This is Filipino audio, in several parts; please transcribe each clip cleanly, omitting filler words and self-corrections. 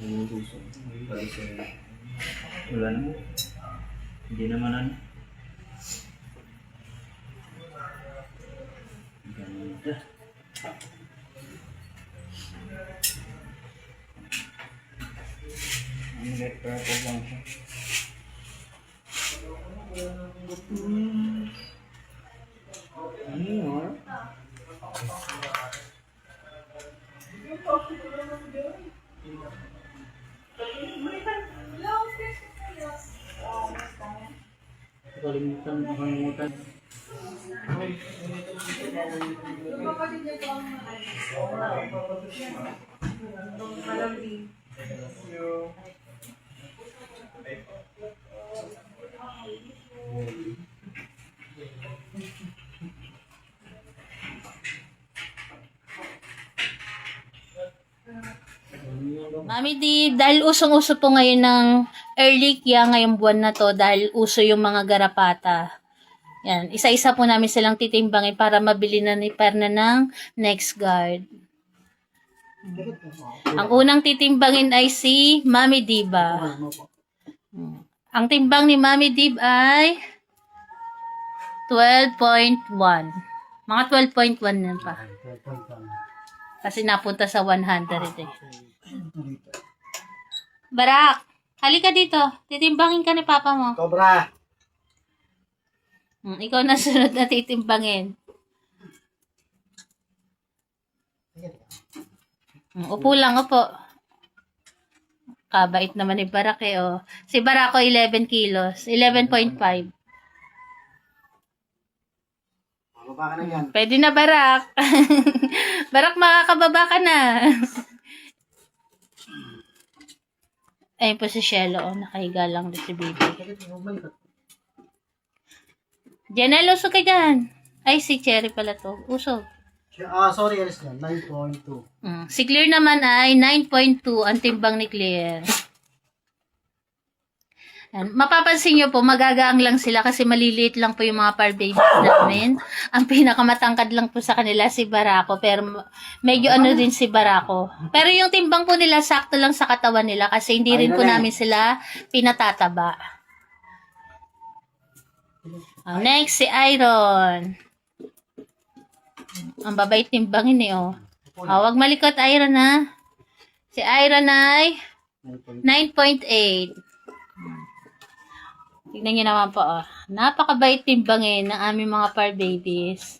Yung gusto. Wala naman. Hindi naman ano. Ganda. Ang purple lang siya. Ano yun? Kalimutan. Mami di, dahil usong-uso po ngayon ng early kaya ngayong buwan na to, dahil uso yung mga garapata. Yan, isa-isa po namin silang titimbangin para mabili na ni Perna ng next guard. Ang unang titimbangin ay si Mami Diba. Ang timbang ni Mami Dib ay 12.1. Mga 12.1 na pa. Kasi napunta sa 100 eh. Barak, halika dito. Titimbangin ka ni Papa mo. Cobra! Ikaw na sunod na titimbangin. Upo lang, upo. Kabait naman ni Barak eh, oh. Si Barako 11 kilos. 11.5. Mababa ka na yan. Pwede na, Barak. Barak, makakababa ka na. Ayun po si Shelo, oh. Nakahiga lang din si baby. Janelle, usog ka dyan. Ay, si Cherry pala to. Usog. Sorry, alis na. 9.2. Si Claire naman ay 9.2 ang timbang ni Claire. And, mapapansin nyo po, magagaang lang sila kasi maliliit lang po yung mga par babies namin. Ang pinakamatangkad lang po sa kanila si Barako, pero medyo ano din si Barako. Pero yung timbang po nila, sakto lang sa katawan nila kasi hindi rin po namin sila pinatataba. Next, si Iron. Ang babait timbangin eh, oh. Wag malikot, Iron, ha. Si Iron ay 9.8. Tignan nyo naman po, oh. Napakabait timbangin ng aming mga par babies.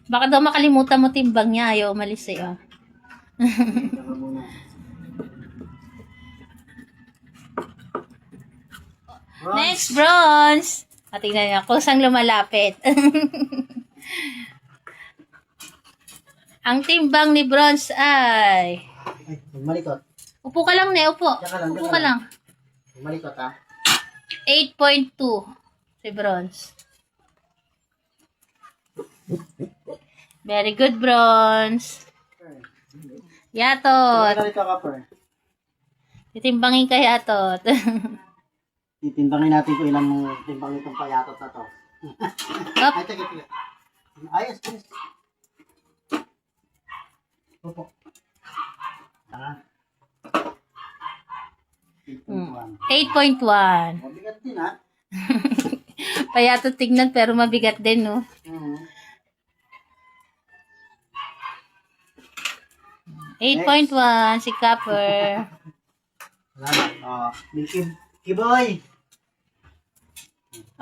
Baka daw makalimutan mo timbang niya. Ayaw umalis eh, oh. Next, bronze. Tingnan niya, kusang lumalapit. Ang timbang ni bronze ay... Ay, malikot. Upo ka lang, ne. Upo. Upo ka lang. Malikot, ha? 8.2 si bronze. Very good, bronze. Yatot. Dito ka, per. Titimbangin ka, Yatot. Titimbangin natin kung ilang timbang itong payatot na to. Up. Ay, tigit. Ayos, ayos. Opo. Ah. 8.1. 8.1. Mabigat din, ha? Payatot tignan pero mabigat din, no? 8.1 si Copper. Salamat. Milky Boy.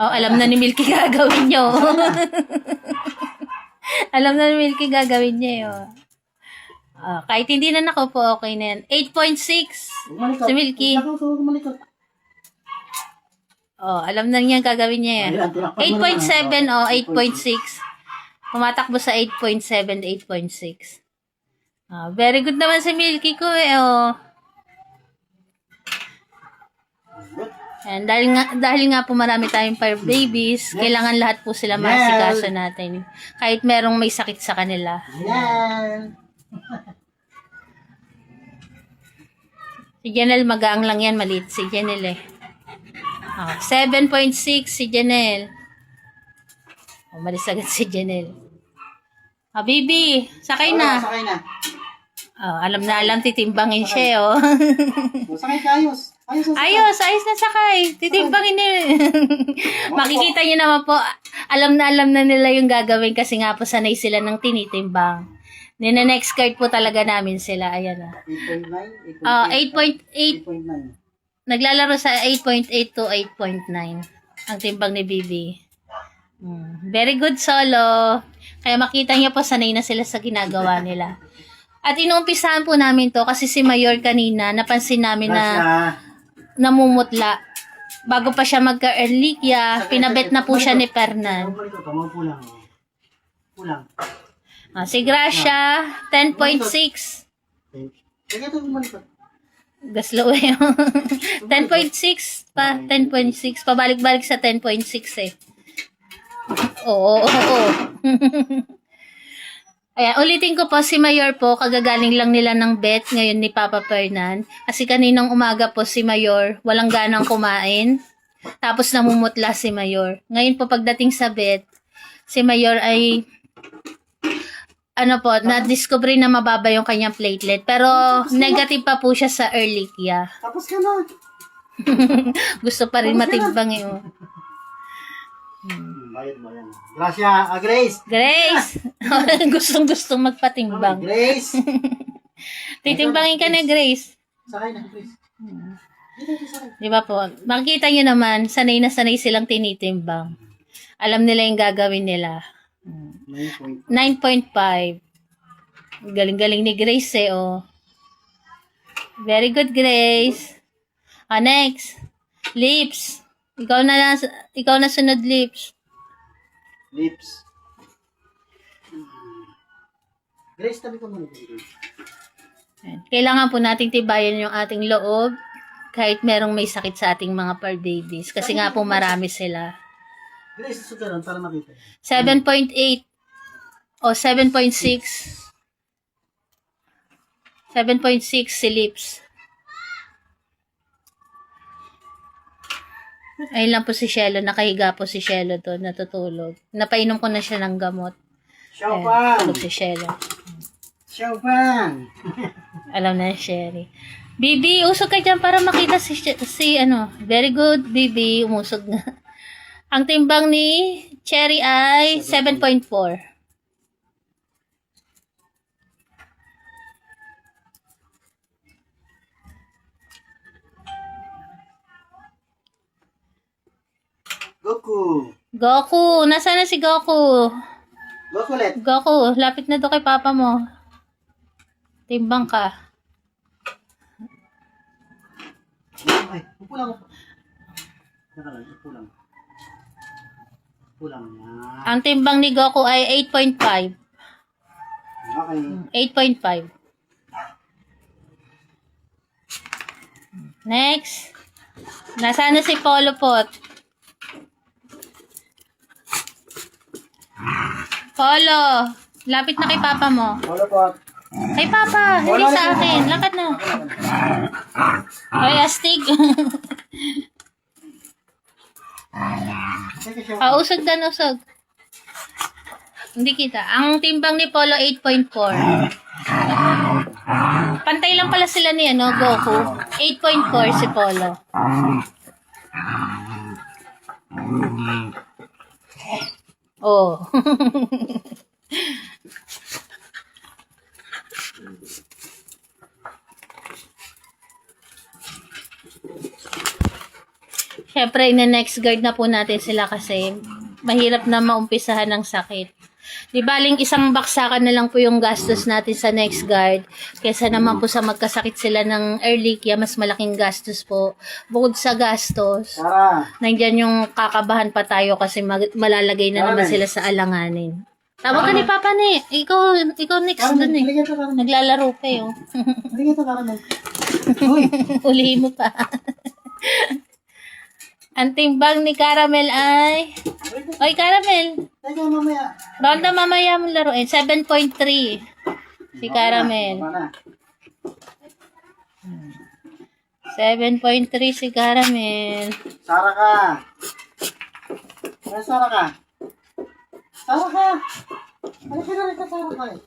Oh, alam na ni Milky gagawin niyo. Alam na ni Milky gagawin niya, oh. Kahit hindi na nakaupo, okay na yan. 8.6 si Milky. Oh, alam na niya gagawin niya yan. 8.7 o 8.6. Tumatakbo sa 8.7, 8.6. Very good naman si Milky ko eh, oh. And dahil nga po marami tayong fire babies, kailangan lahat po sila masikaso natin. Kahit merong may sakit sa kanila. Yan. Si Janelle magaang lang yan, maliit si Janelle eh. 7.6 si Janelle. Malis agad si Janelle. Ah, baby, sakay Wala, na. sakay na. Oh, alam, titimbangin siya, oh. O, sakay ka, ayos. Ayos na sakay. Ayos na sakay. Titimbangin niya. Makikita niyo naman po, alam na nila yung gagawin kasi nga po sanay sila ng tinitimbang. Next card po talaga namin sila. Ayan na. 8.9? 8.8. 8.9. Naglalaro sa 8.8 to 8.9. Ang timbang ni Bibi. Very good solo. Kaya makita niyo po sanay na sila sa ginagawa nila. At inuumpisahan po namin to kasi si Mayor kanina, napansin namin na namumutla. Bago pa siya magka-erlikya, pinabet na po siya ni Fernan. Kulang. Kulang. Si Gracia, 10.6. Sige, ito bumalik. Gaslo eh. 10.6 pa. 10.6. Pabalik-balik sa 10.6 eh. Oo. Ayan, ulitin ko po, si Mayor po, kagagaling lang nila ng bet ngayon ni Papa Fernan. Kasi kaninang umaga po si Mayor, walang ganang kumain. Tapos namumutla si Mayor. Ngayon po pagdating sa bet, si Mayor ay na-discover na mababa yung kanyang platelet. Pero negative pa po siya sa Ehrlichia. Tapos ka na. Gusto pa rin matimbang eh. Oh. Bayad mo yan. Gracia, Grace. Grace! Gustong magpatimbang. Grace. Titimbangin ka na, Grace. Sakay na, Grace. Dito, sakay. Di ba po? Makikita nyo naman, sanay na sanay silang tinitimbang. Alam nila yung gagawin nila. 9.5. Galing-galing ni Grace eh, oh. Very good, Grace. Next. Lips. Ikaw na sunod, Lips. Lips. Grace, tabi ka muna. Kailangan po nating tibayan yung ating loob kahit merong may sakit sa ating mga fur babies. Kasi nga po marami sila. Grace, sugaran para makita. 7.8 o 7.6. 7.6 si Lips. Ayun lang po si Shelo. Nakahiga po si Shelo doon. Natutulog. Napainom ko na siya ng gamot. Xiaopang. Tulog si Shelo. Xiaopang. Alam na ni Sherry. Bibi, usog ka dyan para makita si Very good, Bibi. Umusog na. Ang timbang ni Cherry ay 7.4. Goku! Nasaan na si Goku? Goku ulit. Goku, lapit na to kay papa mo. Timbang ka. Ay, upulang. Saka lang, upulang. Upulang na. Ang timbang ni Goku ay 8.5. Okay. 8.5. Next. Nasaan na si Polo Pot? Polo, lapit na kay papa mo. Polo po. Kay papa, hindi sa akin. Lakad na. Ay, astig. Usog na, usog. Hindi kita. Ang timbang ni Polo, 8.4. Pantay lang pala sila ni Goku. 8.4 si Polo. Oh. Siyempre, next guard na po natin sila kasi mahirap na maumpisahan ng sakit. Di baling isang baksakan na lang po yung gastos natin sa next guard. Kesa naman po sa magkasakit sila ng Ehrlichia, mas malaking gastos po. Bukod sa gastos, nandyan yung kakabahan pa tayo kasi malalagay na naman sila sa alanganin. Tawag ka ni Papa ni. Ikaw next dun eh. Naglalaro pa yun. Ulihin mo pa. Ang timbang ni Caramel ay... Oy, Caramel! Teka, mamaya. Bawal na mamaya mong laruin. 7.3 si Caramel. 7.3 si Caramel. Sara ka. Sara ka. Sara ka. Ano ka na rin kasama ka eh?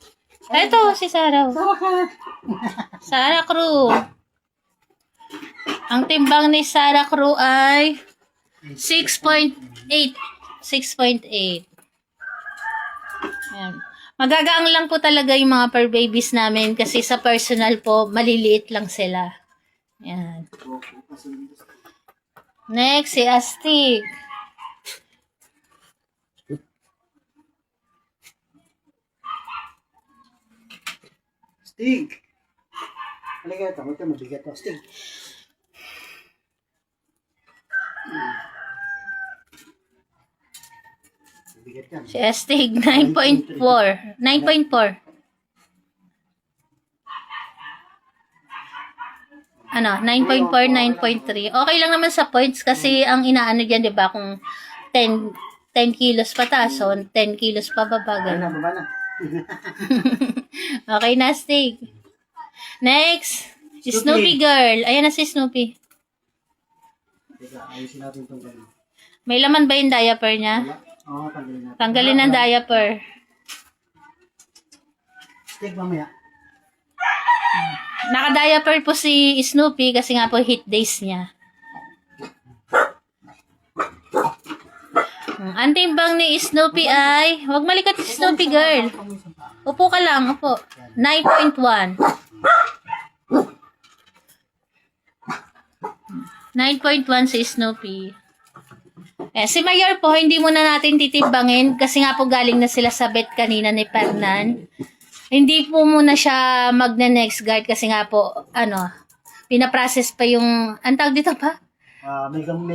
Ito, si Sarah. Sarah ka! Sarah Crew. Ang timbang ni Sarah Crew ay 6.8. 6.8. Ayan. Magagaang lang po talaga yung mga fur babies namin kasi sa personal po, maliliit lang sila. Ayan. Next, si Astig. Stig! Halika ito. Ito mabigat to. Stig. Mabigat yan. Si Astig, 9.4. 9.4. Ano, 9.4, 9.3. Okay lang naman sa points kasi ang inaano dyan, di ba, kung 10 kilos pataas, so 10 kilos pababa. Baba na, ganun. baba na. Okay na, Stig. Next, si Snoopy. Snoopy girl. Ayan na si Snoopy. Teka, ayusin natin itong gano'n. May laman ba yung diaper niya? Oo, tanggalin natin. Tanggalin ang diaper. Stig mamaya. Naka-diaper po si Snoopy kasi nga po hit days niya. Ang timbang ni Snoopy ay, huwag malikot si Snoopy girl. Upo ka lang, upo. 9.1. 9.1 si Snoopy. Si Mayor po, hindi muna natin titimbangin kasi nga po galing na sila sa vet kanina ni Fernan. Hindi po muna siya magne-next guard kasi nga po, pinaprocess pa yung, ang tawag dito pa?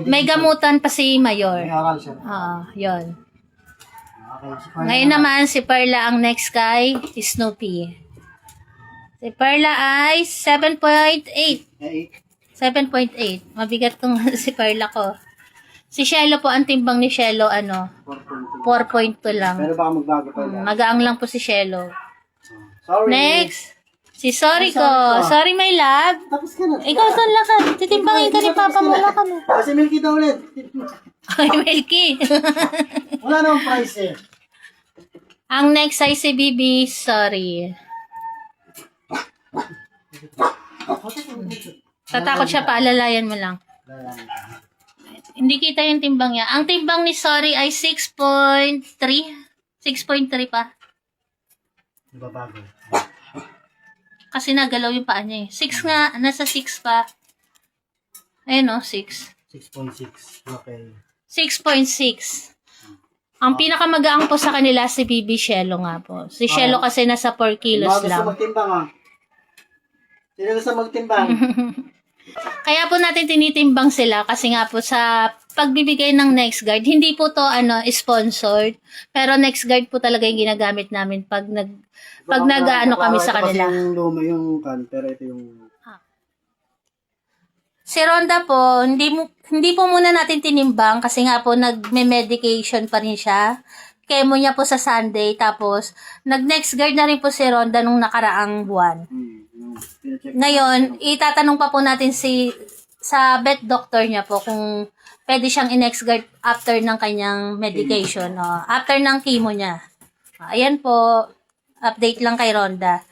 May gamutan pa si Mayor. May oral siya. Yun. Okay, si Perla. Ngayon naman, si Perla ang next kay Snoopy. Si Perla ay 7.8. 7.8. Mabigat tong si Perla ko. Si Shelo po, ang timbang ni Shelo, 4.2 lang. Pero baka magbago pa yun. Magaang lang po si Shelo. Sorry. Next, si Sorry ko. Sorry ko. Sorry, my love. Tapos ka na. Ikaw doon lang ka. Titimbangin ka ni Papa mo lang ka na. Kasi Milky daw ulit. Ay, Melky. Wala namang price eh. Ang next ay si Bibi. Sorry. Tatakot siya, paalalayan mo lang. Hindi kita yung timbang niya. Ang timbang ni Sorry ay 6.3. 6.3 pa. Nababago. Kasi nagalaw yung paa niya eh. 6 nga. Nasa 6 pa. Ayun o, 6. 6.6. Okay. 6.6. Ang pinakamagaang po sa kanila si Bibi Shelo nga po. Si Shelo kasi nasa 4 kilos Gusto lang. magtimbang ah. Sino gusto magtimbang? Kaya po natin tinitimbang sila kasi nga po sa pagbibigay ng next guard, hindi po to sponsored, pero next guard po talaga yung ginagamit namin pag nag-ano kami sa kanila. Kasi yung luma yung kan, pero ito yung... Si Rhonda po, hindi po muna natin tinimbang kasi nga po nagme-medication pa rin siya. Chemo niya po sa Sunday, tapos nag-next guard na rin po si Rhonda nung nakaraang buwan. Ngayon, itatanong pa po natin sa vet doctor niya po kung pwede siyang i-next guard after ng kanyang medication, after ng chemo niya. Ayan po, update lang kay Rhonda.